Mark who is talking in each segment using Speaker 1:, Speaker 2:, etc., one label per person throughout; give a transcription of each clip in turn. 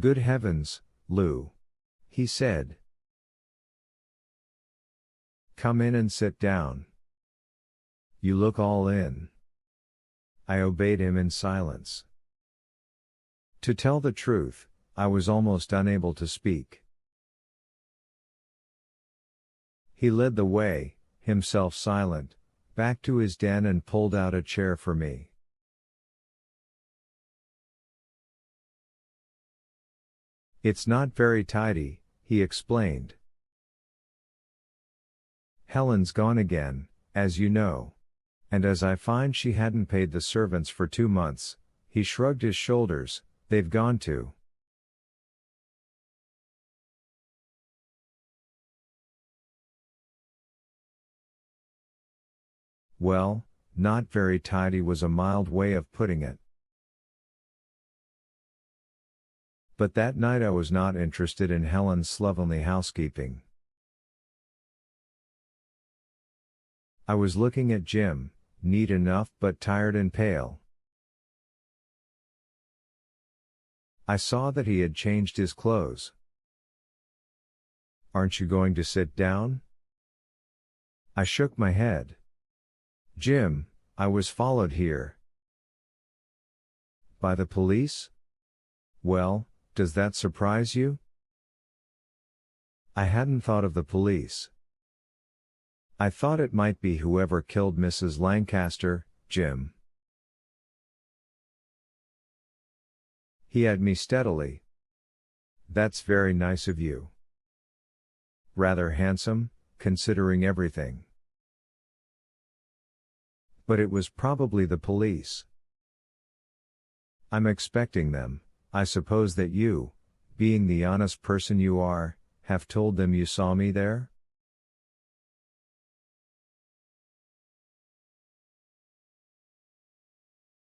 Speaker 1: Good heavens, Lou, he said. Come in and sit down. You look all in. I obeyed him in silence. To tell the truth, I was almost unable to speak. He led the way, himself silent, back to his den and pulled out a chair for me. It's not very tidy, he explained. Helen's gone again, as you know. And as I find she hadn't paid the servants for 2 months, he shrugged his shoulders, they've gone too. Well, not very tidy was a mild way of putting it. But that night I was not interested in Helen's slovenly housekeeping. I was looking at Jim, neat enough but tired and pale. I saw that he had changed his clothes. Aren't you going to sit down? I shook my head. Jim, I was followed here. By the police? Well, does that surprise you? I hadn't thought of the police. I thought it might be whoever killed Mrs. Lancaster, Jim. He eyed me steadily. That's very nice of you. Rather handsome, considering everything. But it was probably the police. I'm expecting them. I suppose that you, being the honest person you are, have told them you saw me there?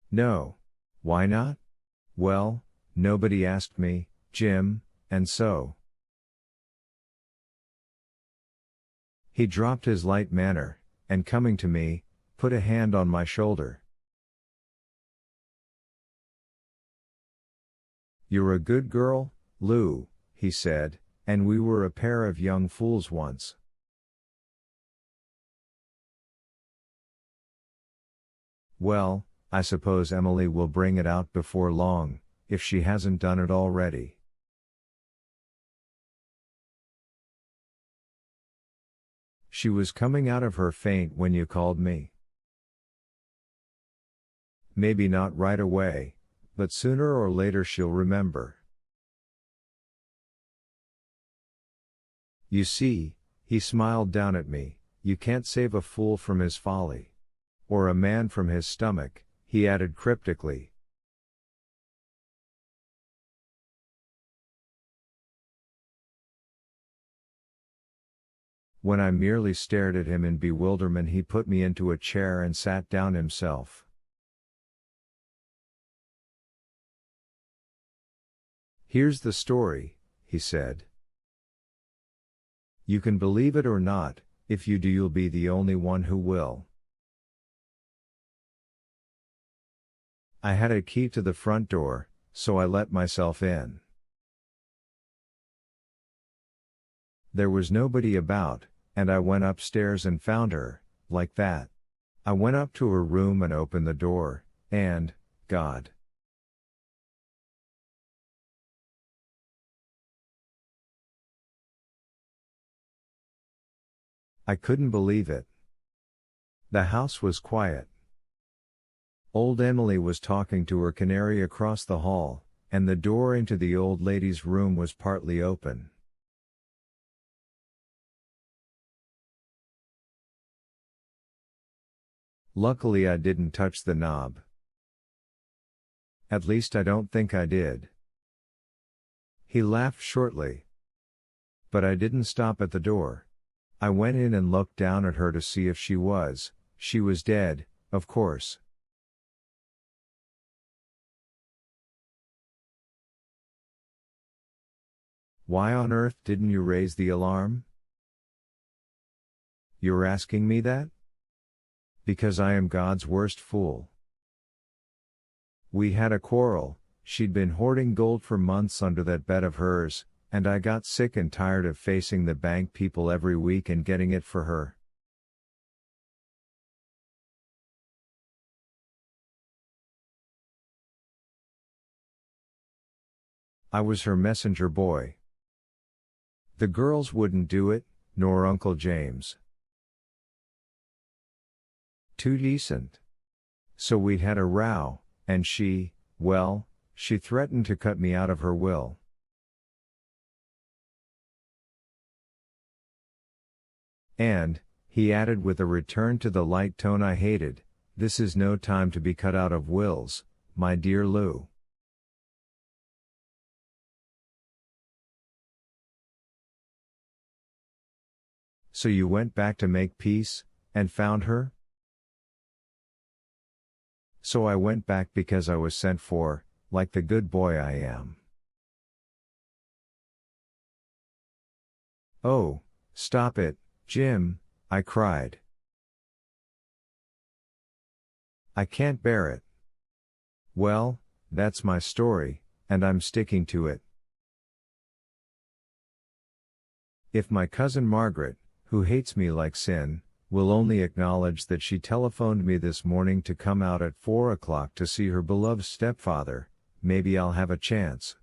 Speaker 1: No. Why not? Well, nobody asked me, Jim, and so. He dropped his light manner, and coming to me, put a hand on my shoulder. You're a good girl, Lou, he said, and we were a pair of young fools once. Well, I suppose Emily will bring it out before long, if she hasn't done it already. She was coming out of her faint when you called me. Maybe not right away, but sooner or later she'll remember. You see, he smiled down at me, you can't save a fool from his folly. Or a man from his stomach, he added cryptically. When I merely stared at him in bewilderment, he put me into a chair and sat down himself. Here's the story, he said. You can believe it or not, if you do you'll be the only one who will. I had a key to the front door, so I let myself in. There was nobody about, and I went upstairs and found her, like that. I went up to her room and opened the door, and, God! I couldn't believe it. The house was quiet. Old Emily was talking to her canary across the hall, and the door into the old lady's room was partly open. Luckily I didn't touch the knob. At least I don't think I did. He laughed shortly. But I didn't stop at the door. I went in and looked down at her to see if she was dead, of course. Why on earth didn't you raise the alarm? You're asking me that? Because I am God's worst fool. We had a quarrel, She'd been hoarding gold for months under that bed of hers, and I got sick and tired of facing the bank people every week and getting it for her. I was her messenger boy. The girls wouldn't do it, nor Uncle James. Too decent. So we'd had a row, and she threatened to cut me out of her will. And, he added with a return to the light tone I hated, this is no time to be cut out of wills, my dear Lou. So you went back to make peace, and found her? So I went back because I was sent for, like the good boy I am. Oh, stop it, Jim, I cried. I can't bear it. Well, that's my story, and I'm sticking to it. If my cousin Margaret, who hates me like sin, will only acknowledge that she telephoned me this morning to come out at 4 o'clock to see her beloved stepfather, maybe I'll have a chance.